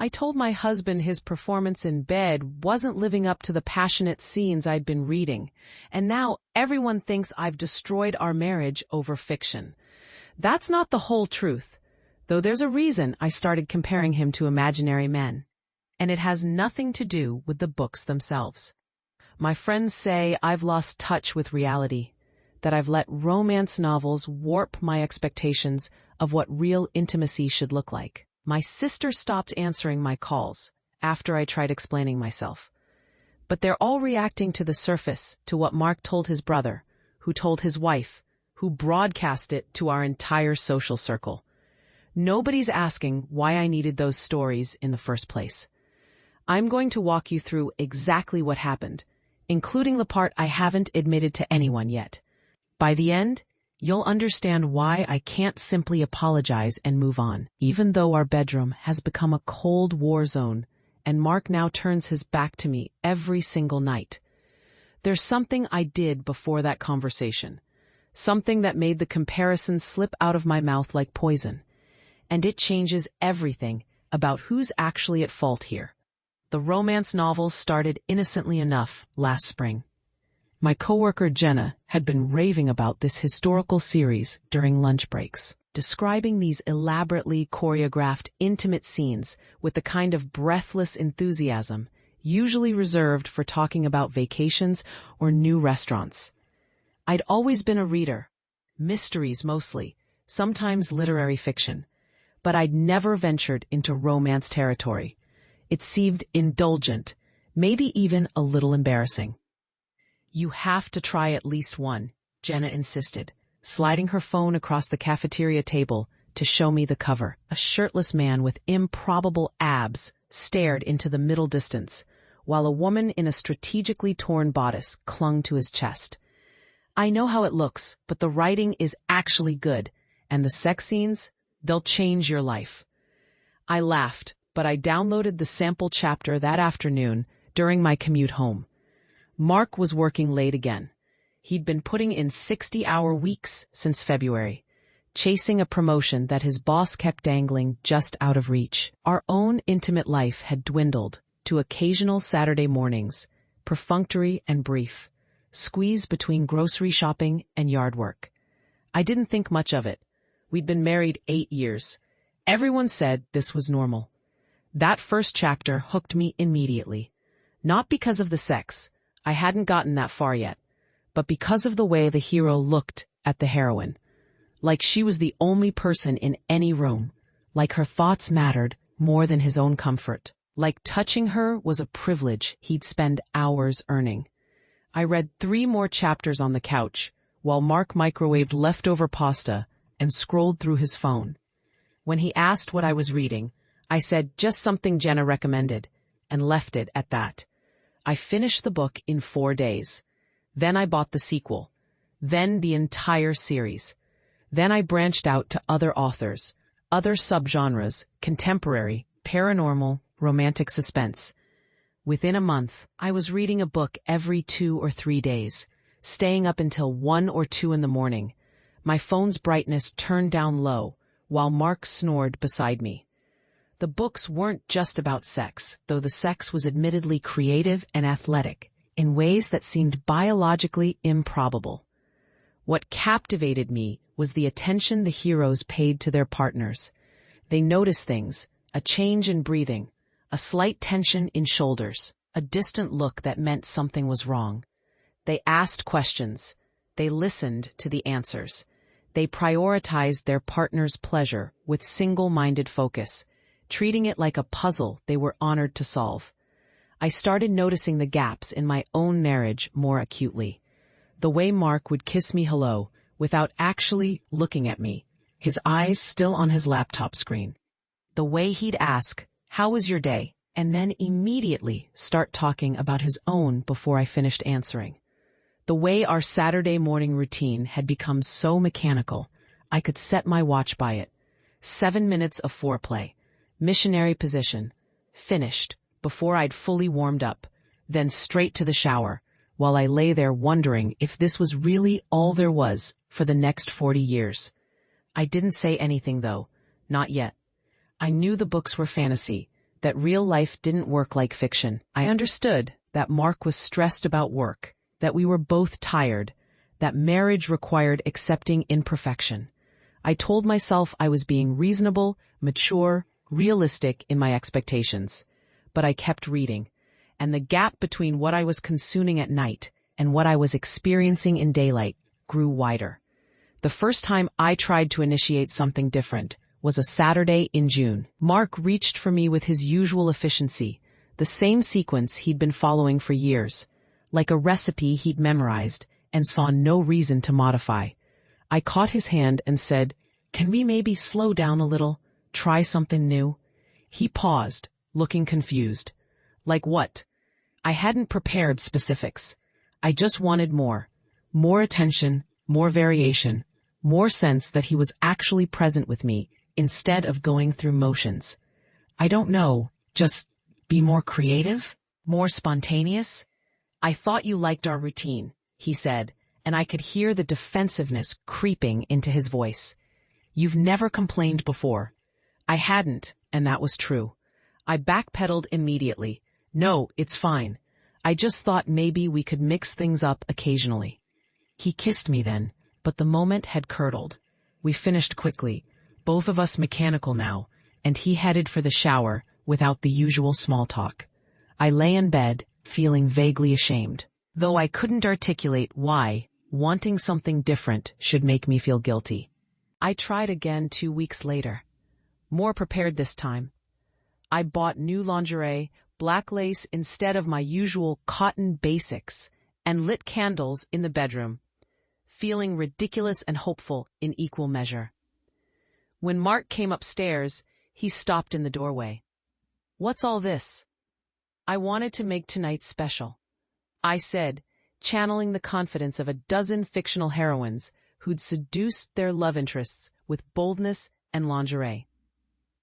I told my husband his performance in bed wasn't living up to the passionate scenes I'd been reading, and now everyone thinks I've destroyed our marriage over fiction. That's not the whole truth, though there's a reason I started comparing him to imaginary men. And it has nothing to do with the books themselves. My friends say I've lost touch with reality, that I've let romance novels warp my expectations of what real intimacy should look like. My sister stopped answering my calls after I tried explaining myself. But they're all reacting to the surface, to what Mark told his brother, who told his wife, who broadcast it to our entire social circle. Nobody's asking why I needed those stories in the first place. I'm going to walk you through exactly what happened, including the part I haven't admitted to anyone yet. By the end, you'll understand why I can't simply apologize and move on, even though our bedroom has become a cold war zone and Mark now turns his back to me every single night. There's something I did before that conversation, something that made the comparison slip out of my mouth like poison, and it changes everything about who's actually at fault here. The romance novels started innocently enough last spring. My coworker Jenna had been raving about this historical series during lunch breaks, describing these elaborately choreographed intimate scenes with the kind of breathless enthusiasm usually reserved for talking about vacations or new restaurants. I'd always been a reader, mysteries mostly, sometimes literary fiction, but I'd never ventured into romance territory. It seemed indulgent, maybe even a little embarrassing. You have to try at least one, Jenna insisted, sliding her phone across the cafeteria table to show me the cover. A shirtless man with improbable abs stared into the middle distance, while a woman in a strategically torn bodice clung to his chest. I know how it looks, but the writing is actually good, and the sex scenes, they'll change your life. I laughed, but I downloaded the sample chapter that afternoon during my commute home. Mark was working late again. He'd been putting in 60-hour weeks since February, chasing a promotion that his boss kept dangling just out of reach. Our own intimate life had dwindled to occasional Saturday mornings, perfunctory and brief, squeezed between grocery shopping and yard work. I didn't think much of it. We'd been married 8 years. Everyone said this was normal. That first chapter hooked me immediately. Not because of the sex, I hadn't gotten that far yet, but because of the way the hero looked at the heroine. Like she was the only person in any room, like her thoughts mattered more than his own comfort, like touching her was a privilege he'd spend hours earning. I read 3 more chapters on the couch, while Mark microwaved leftover pasta and scrolled through his phone. When he asked what I was reading, I said just something Jenna recommended, and left it at that. I finished the book in 4 days. Then I bought the sequel. Then the entire series. Then I branched out to other authors, other subgenres, contemporary, paranormal, romantic suspense. Within a month, I was reading a book every 2 or 3 days, staying up until 1 or 2 in the morning. My phone's brightness turned down low, while Mark snored beside me. The books weren't just about sex, though the sex was admittedly creative and athletic, in ways that seemed biologically improbable. What captivated me was the attention the heroes paid to their partners. They noticed things, a change in breathing, a slight tension in shoulders, a distant look that meant something was wrong. They asked questions. They listened to the answers. They prioritized their partner's pleasure with single-minded focus, treating it like a puzzle they were honored to solve. I started noticing the gaps in my own marriage more acutely. The way Mark would kiss me hello without actually looking at me, his eyes still on his laptop screen. The way he'd ask, "How was your day?" and then immediately start talking about his own before I finished answering. The way our Saturday morning routine had become so mechanical, I could set my watch by it. 7 minutes of foreplay. Missionary position. Finished, before I'd fully warmed up, then straight to the shower, while I lay there wondering if this was really all there was for the next 40 years. I didn't say anything though, not yet. I knew the books were fantasy, that real life didn't work like fiction. I understood that Mark was stressed about work, that we were both tired, that marriage required accepting imperfection. I told myself I was being reasonable, mature, realistic in my expectations. But I kept reading, and the gap between what I was consuming at night and what I was experiencing in daylight grew wider. The first time I tried to initiate something different was a Saturday in June. Mark reached for me with his usual efficiency, the same sequence he'd been following for years, like a recipe he'd memorized and saw no reason to modify. I caught his hand and said, "Can we maybe slow down a little, try something new?" He paused, looking confused. Like what? I hadn't prepared specifics. I just wanted more attention, more variation, more sense that he was actually present with me instead of going through motions. I don't know, just be more creative, more spontaneous? I thought you liked our routine, he said, and I could hear the defensiveness creeping into his voice. You've never complained before. I hadn't, and that was true. I backpedaled immediately. No, it's fine. I just thought maybe we could mix things up occasionally. He kissed me then, but the moment had curdled. We finished quickly, both of us mechanical now, and he headed for the shower without the usual small talk. I lay in bed, feeling vaguely ashamed, though I couldn't articulate why wanting something different should make me feel guilty. I tried again 2 weeks later, more prepared this time. I bought new lingerie, black lace instead of my usual cotton basics, and lit candles in the bedroom, feeling ridiculous and hopeful in equal measure. When Mark came upstairs, he stopped in the doorway. "What's all this?" "I wanted to make tonight special," I said, channeling the confidence of a dozen fictional heroines who'd seduced their love interests with boldness and lingerie.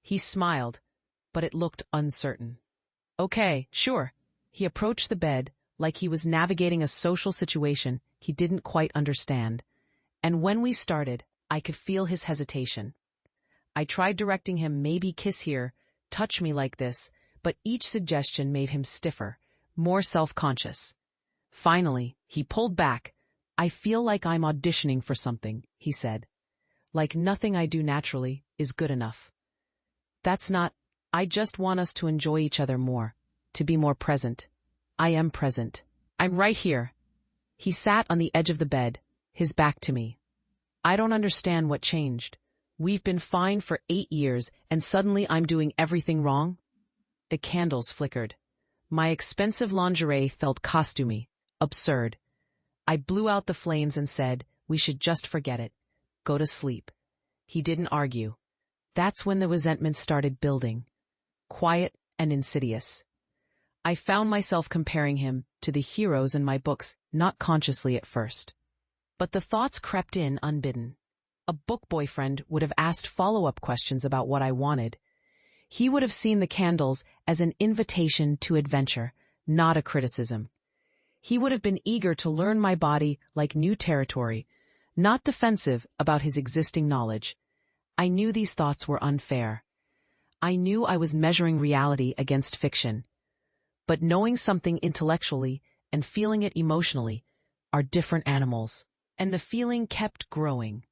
He smiled, but it looked uncertain. "Okay, sure." He approached the bed like he was navigating a social situation he didn't quite understand, and when we started, I could feel his hesitation. I tried directing him, maybe kiss here, touch me like this, but each suggestion made him stiffer, more self-conscious. Finally, he pulled back. "I feel like I'm auditioning for something," he said. "Like nothing I do naturally is good enough." "That's not, I just want us to enjoy each other more, to be more present." "I am present. I'm right here." He sat on the edge of the bed, his back to me. "I don't understand what changed. We've been fine for 8 years, and suddenly I'm doing everything wrong?" The candles flickered. My expensive lingerie felt costumey, absurd. I blew out the flames and said, "We should just forget it. Go to sleep." He didn't argue. That's when the resentment started building, quiet and insidious. I found myself comparing him to the heroes in my books, not consciously at first. But the thoughts crept in unbidden. A book boyfriend would have asked follow-up questions about what I wanted. He would have seen the candles as an invitation to adventure, not a criticism. He would have been eager to learn my body like new territory, not defensive about his existing knowledge. I knew these thoughts were unfair. I knew I was measuring reality against fiction. But knowing something intellectually and feeling it emotionally are different animals. And the feeling kept growing.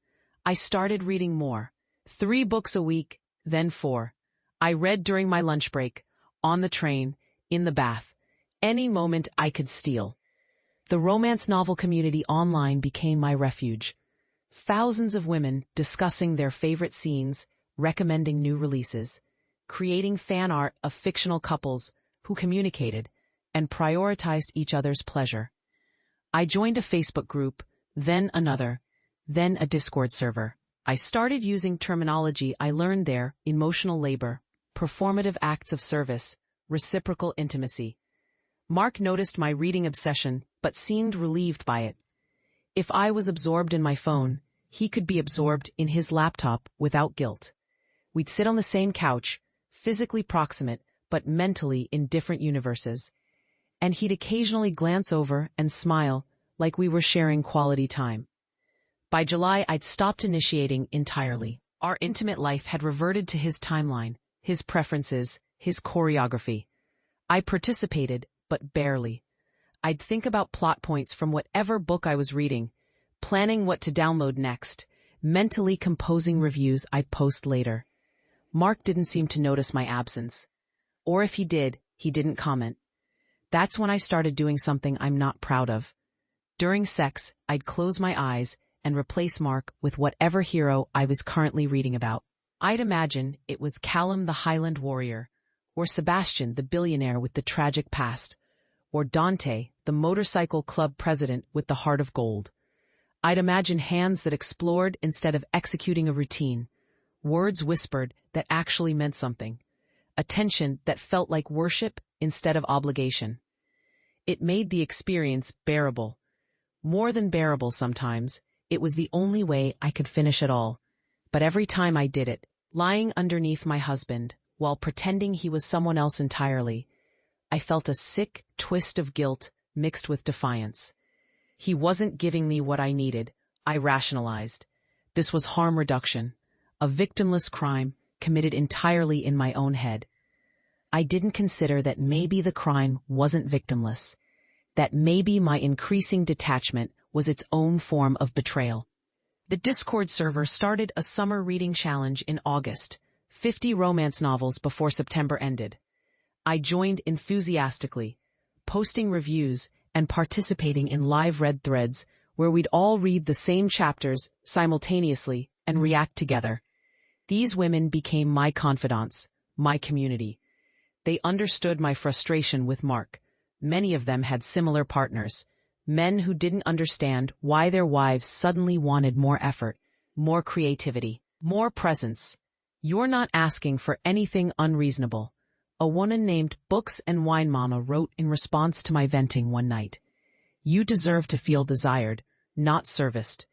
I started reading more. 3 books a week, then 4. I read during my lunch break, on the train, in the bath, any moment I could steal. The romance novel community online became my refuge. Thousands of women discussing their favorite scenes, recommending new releases, creating fan art of fictional couples who communicated and prioritized each other's pleasure. I joined a Facebook group, then another, then a Discord server. I started using terminology I learned there: emotional labor, performative acts of service, reciprocal intimacy. Mark noticed my reading obsession, but seemed relieved by it. If I was absorbed in my phone, he could be absorbed in his laptop without guilt. We'd sit on the same couch, physically proximate, but mentally in different universes. And he'd occasionally glance over and smile, like we were sharing quality time. By July, I'd stopped initiating entirely. Our intimate life had reverted to his timeline, his preferences, his choreography. I participated, but barely. I'd think about plot points from whatever book I was reading, planning what to download next, mentally composing reviews I'd post later. Mark didn't seem to notice my absence. Or if he did, he didn't comment. That's when I started doing something I'm not proud of. During sex, I'd close my eyes and replace Mark with whatever hero I was currently reading about. I'd imagine it was Callum the Highland warrior, or Sebastian the billionaire with the tragic past, or Dante, the motorcycle club president with the heart of gold. I'd imagine hands that explored instead of executing a routine, words whispered that actually meant something, attention that felt like worship instead of obligation. It made the experience bearable. More than bearable sometimes. It was the only way I could finish it all. But every time I did it, lying underneath my husband, while pretending he was someone else entirely, I felt a sick twist of guilt mixed with defiance. He wasn't giving me what I needed, I rationalized. This was harm reduction, a victimless crime committed entirely in my own head. I didn't consider that maybe the crime wasn't victimless, that maybe my increasing detachment was its own form of betrayal. The Discord server started a summer reading challenge in August, 50 romance novels before September ended. I joined enthusiastically, posting reviews and participating in live read threads where we'd all read the same chapters simultaneously and react together. These women became my confidants, my community. They understood my frustration with Mark. Many of them had similar partners, men who didn't understand why their wives suddenly wanted more effort, more creativity, more presence. You're not asking for anything unreasonable, a woman named Books and Wine Mama wrote in response to my venting one night. You deserve to feel desired, not serviced.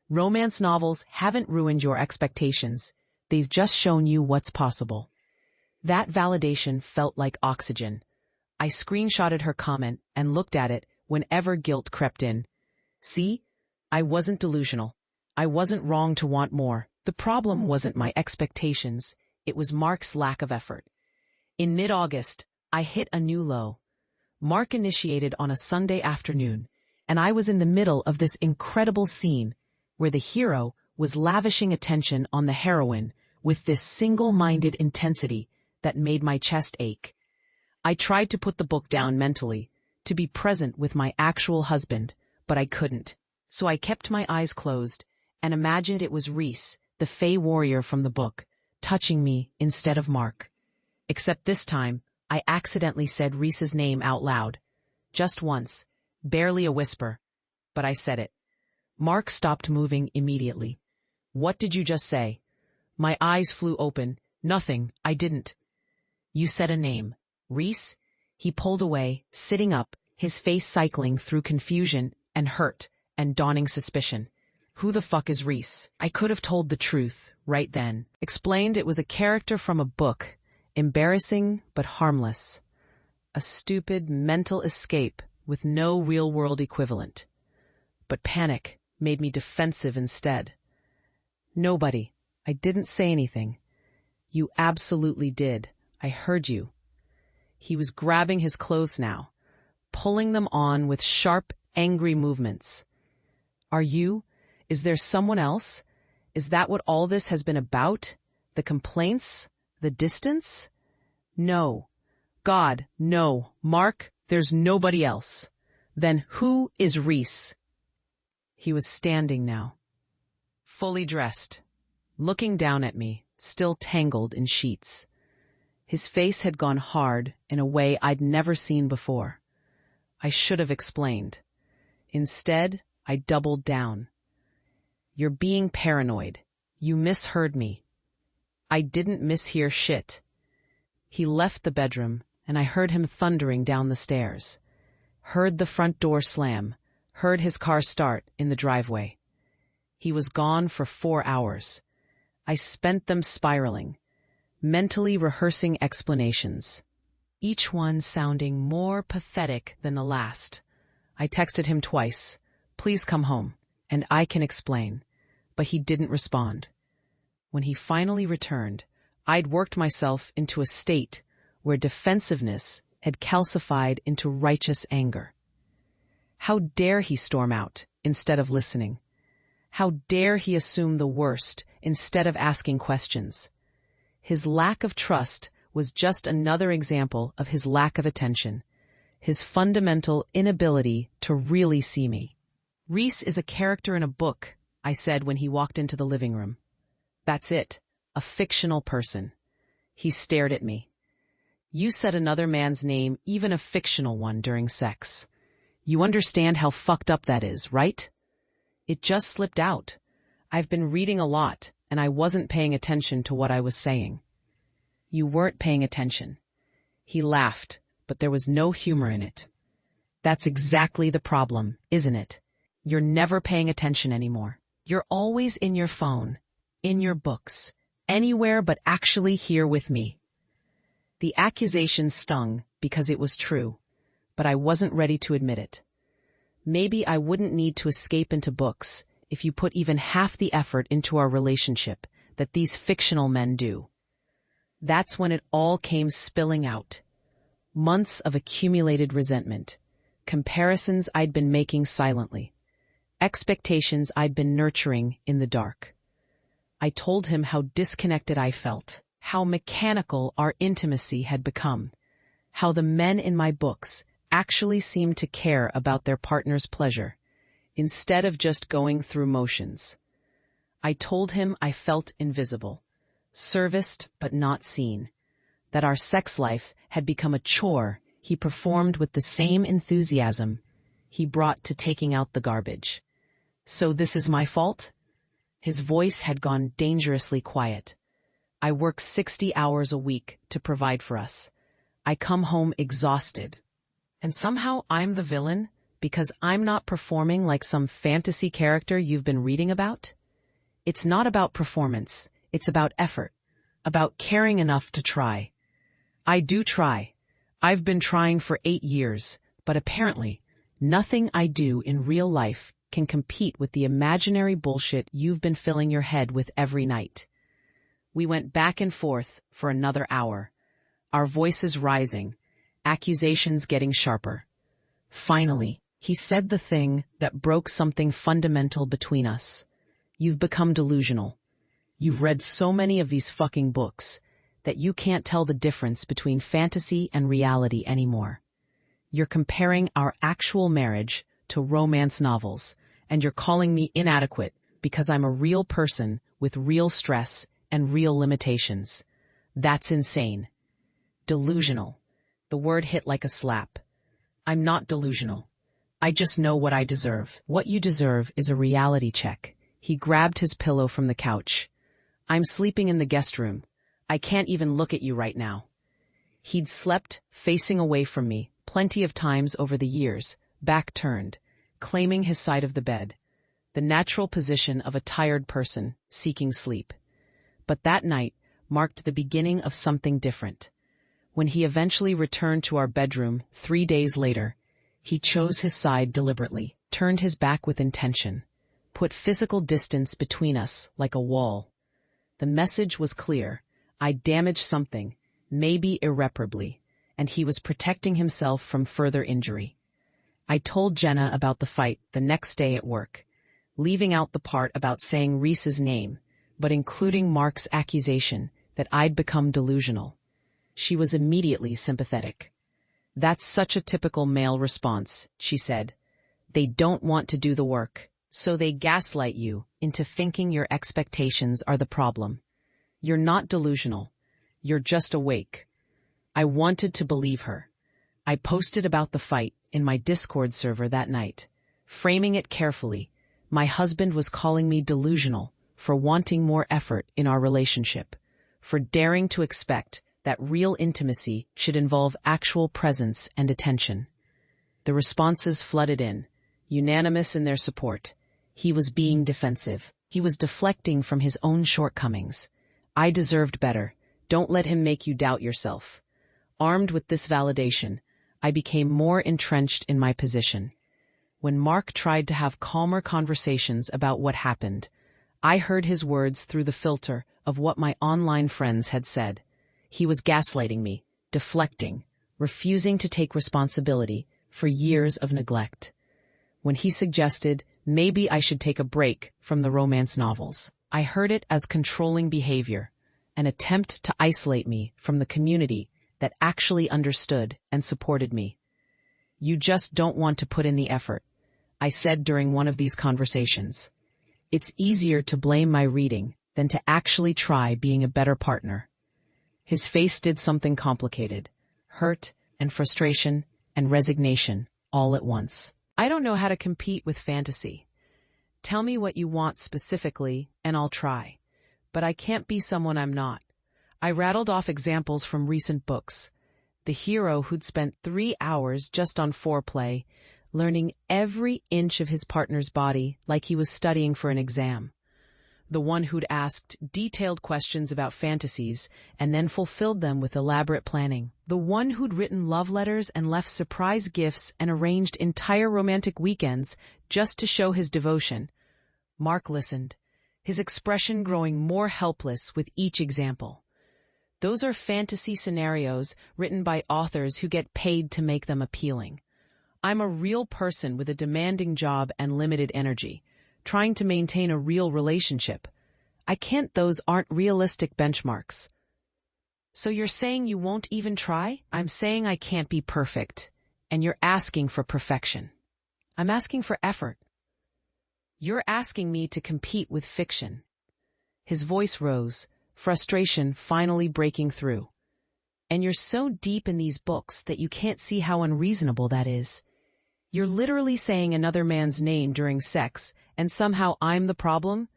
Romance novels haven't ruined your expectations. They've just shown you what's possible. That validation felt like oxygen. I screenshotted her comment and looked at it whenever guilt crept in. See? I wasn't delusional. I wasn't wrong to want more. The problem wasn't my expectations. It was Mark's lack of effort. In mid-August, I hit a new low. Mark initiated on a Sunday afternoon, and I was in the middle of this incredible scene where the hero was lavishing attention on the heroine with this single-minded intensity that made my chest ache. I tried to put the book down mentally, to be present with my actual husband, but I couldn't. So I kept my eyes closed and imagined it was Rhys, the Fey warrior from the book, touching me instead of Mark. Except this time, I accidentally said Rhys's name out loud. Just once, barely a whisper, but I said it. Mark stopped moving immediately. What did you just say? My eyes flew open. Nothing, I didn't. You said a name. Rhys? He pulled away, sitting up, his face cycling through confusion and hurt and dawning suspicion. Who the fuck is Rhys? I could have told the truth right then. Explained it was a character from a book, embarrassing but harmless. A stupid mental escape with no real-world equivalent. But panic made me defensive instead. Nobody. I didn't say anything. You absolutely did. I heard you. He was grabbing his clothes now, pulling them on with sharp, angry movements. Are you? Is there someone else? Is that what all this has been about? The complaints? The distance? No. God, no. Mark, there's nobody else. Then who is Rhys? He was standing now, fully dressed, looking down at me, still tangled in sheets. His face had gone hard in a way I'd never seen before. I should have explained. Instead, I doubled down. You're being paranoid. You misheard me. I didn't mishear shit. He left the bedroom, and I heard him thundering down the stairs. Heard the front door slam. Heard his car start in the driveway. He was gone for 4 hours. I spent them spiraling, mentally rehearsing explanations, each one sounding more pathetic than the last. I texted him twice, please come home, and I can explain, but he didn't respond. When he finally returned, I'd worked myself into a state where defensiveness had calcified into righteous anger. How dare he storm out instead of listening? How dare he assume the worst instead of asking questions? His lack of trust was just another example of his lack of attention, his fundamental inability to really see me. "Reese is a character in a book," I said when he walked into the living room. "That's it, a fictional person." He stared at me. "You said another man's name, even a fictional one, during sex. You understand how fucked up that is, right?" It just slipped out. I've been reading a lot, and I wasn't paying attention to what I was saying. "You weren't paying attention." He laughed, but there was no humor in it. "That's exactly the problem, isn't it? You're never paying attention anymore. You're always in your phone, in your books, anywhere but actually here with me." The accusation stung because it was true, but I wasn't ready to admit it. Maybe I wouldn't need to escape into books if you put even half the effort into our relationship that these fictional men do. That's when it all came spilling out. Months of accumulated resentment, comparisons I'd been making silently, expectations I'd been nurturing in the dark. I told him how disconnected I felt, how mechanical our intimacy had become, how the men in my books actually seemed to care about their partner's pleasure, instead of just going through motions. I told him I felt invisible, serviced but not seen, that our sex life had become a chore he performed with the same enthusiasm he brought to taking out the garbage. "So this is my fault?" His voice had gone dangerously quiet. "I work 60 hours a week to provide for us. I come home exhausted. And somehow I'm the villain because I'm not performing like some fantasy character you've been reading about?" It's not about performance. It's about effort, about caring enough to try. I do try. I've been trying for 8 years, but apparently nothing I do in real life can compete with the imaginary bullshit you've been filling your head with every night. We went back and forth for another hour, our voices rising, accusations getting sharper. Finally, he said the thing that broke something fundamental between us. "You've become delusional. You've read so many of these fucking books that you can't tell the difference between fantasy and reality anymore. You're comparing our actual marriage to romance novels, and you're calling me inadequate because I'm a real person with real stress and real limitations. That's insane." Delusional. The word hit like a slap. I'm not delusional. I just know what I deserve. What you deserve is a reality check. He grabbed his pillow from the couch. "I'm sleeping in the guest room. I can't even look at you right now." He'd slept facing away from me plenty of times over the years, back turned, claiming his side of the bed, the natural position of a tired person seeking sleep. But that night marked the beginning of something different. When he eventually returned to our bedroom 3 days later, he chose his side deliberately, turned his back with intention, put physical distance between us like a wall. The message was clear. I damaged something, maybe irreparably, and he was protecting himself from further injury. I told Jenna about the fight the next day at work, leaving out the part about saying Reese's name, but including Mark's accusation that I'd become delusional. She was immediately sympathetic. "That's such a typical male response," she said. "They don't want to do the work, so they gaslight you into thinking your expectations are the problem. You're not delusional. You're just awake." I wanted to believe her. I posted about the fight in my Discord server that night, framing it carefully. My husband was calling me delusional for wanting more effort in our relationship, for daring to expect that real intimacy should involve actual presence and attention. The responses flooded in, unanimous in their support. He was being defensive. He was deflecting from his own shortcomings. I deserved better. Don't let him make you doubt yourself. Armed with this validation, I became more entrenched in my position. When Mark tried to have calmer conversations about what happened, I heard his words through the filter of what my online friends had said. He was gaslighting me, deflecting, refusing to take responsibility for years of neglect. When he suggested maybe I should take a break from the romance novels, I heard it as controlling behavior, an attempt to isolate me from the community that actually understood and supported me. "You just don't want to put in the effort," I said during one of these conversations. "It's easier to blame my reading than to actually try being a better partner." His face did something complicated, hurt and frustration and resignation all at once. "I don't know how to compete with fantasy. Tell me what you want specifically, and I'll try. But I can't be someone I'm not." I rattled off examples from recent books. The hero who'd spent 3 hours just on foreplay, learning every inch of his partner's body like he was studying for an exam. The one who'd asked detailed questions about fantasies and then fulfilled them with elaborate planning. The one who'd written love letters and left surprise gifts and arranged entire romantic weekends just to show his devotion. Mark listened, his expression growing more helpless with each example. Those are fantasy scenarios written by authors who get paid to make them appealing. I'm a real person with a demanding job and limited energy, trying to maintain a real relationship. Those aren't realistic benchmarks. "So you're saying you won't even try?" "I'm saying I can't be perfect, and you're asking for perfection." "I'm asking for effort." "You're asking me to compete with fiction." His voice rose, frustration finally breaking through. "And you're so deep in these books that you can't see how unreasonable that is. You're literally saying another man's name during sex, and somehow I'm the problem?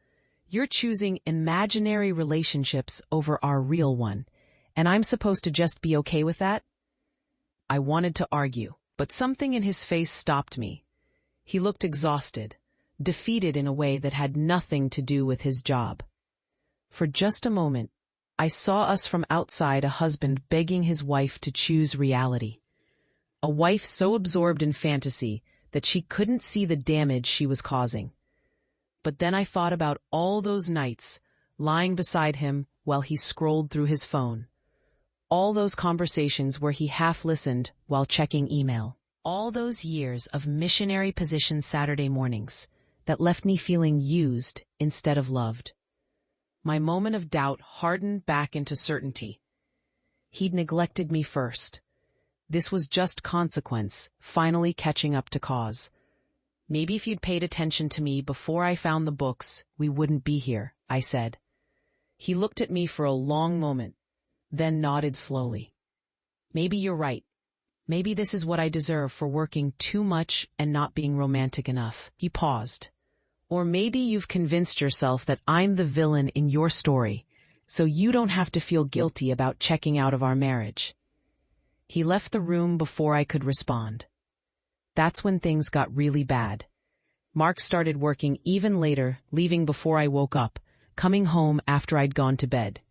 You're choosing imaginary relationships over our real one, and I'm supposed to just be okay with that?" I wanted to argue, but something in his face stopped me. He looked exhausted, defeated in a way that had nothing to do with his job. For just a moment, I saw us from outside, a husband begging his wife to choose reality. A wife so absorbed in fantasy that she couldn't see the damage she was causing. But then I thought about all those nights, lying beside him while he scrolled through his phone. All those conversations where he half listened while checking email. All those years of missionary position Saturday mornings that left me feeling used instead of loved. My moment of doubt hardened back into certainty. He'd neglected me first. This was just consequence, finally catching up to cause. "Maybe if you'd paid attention to me before I found the books, we wouldn't be here," I said. He looked at me for a long moment, then nodded slowly. "Maybe you're right. Maybe this is what I deserve for working too much and not being romantic enough." He paused. "Or maybe you've convinced yourself that I'm the villain in your story, so you don't have to feel guilty about checking out of our marriage." He left the room before I could respond. That's when things got really bad. Mark started working even later, leaving before I woke up, coming home after I'd gone to bed.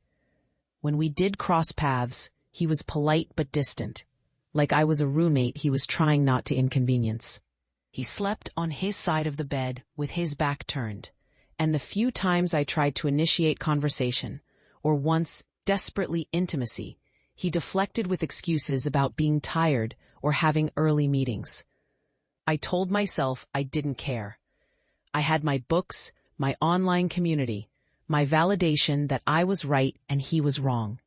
When we did cross paths, he was polite but distant, like I was a roommate he was trying not to inconvenience. He slept on his side of the bed with his back turned, and the few times I tried to initiate conversation, or once desperately intimacy, he deflected with excuses about being tired or having early meetings. I told myself I didn't care. I had my books, my online community, my validation that I was right and he was wrong.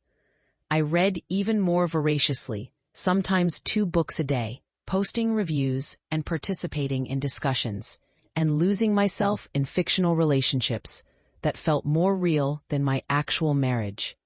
I read even more voraciously, sometimes 2 books a day, posting reviews and participating in discussions, and losing myself in fictional relationships that felt more real than my actual marriage.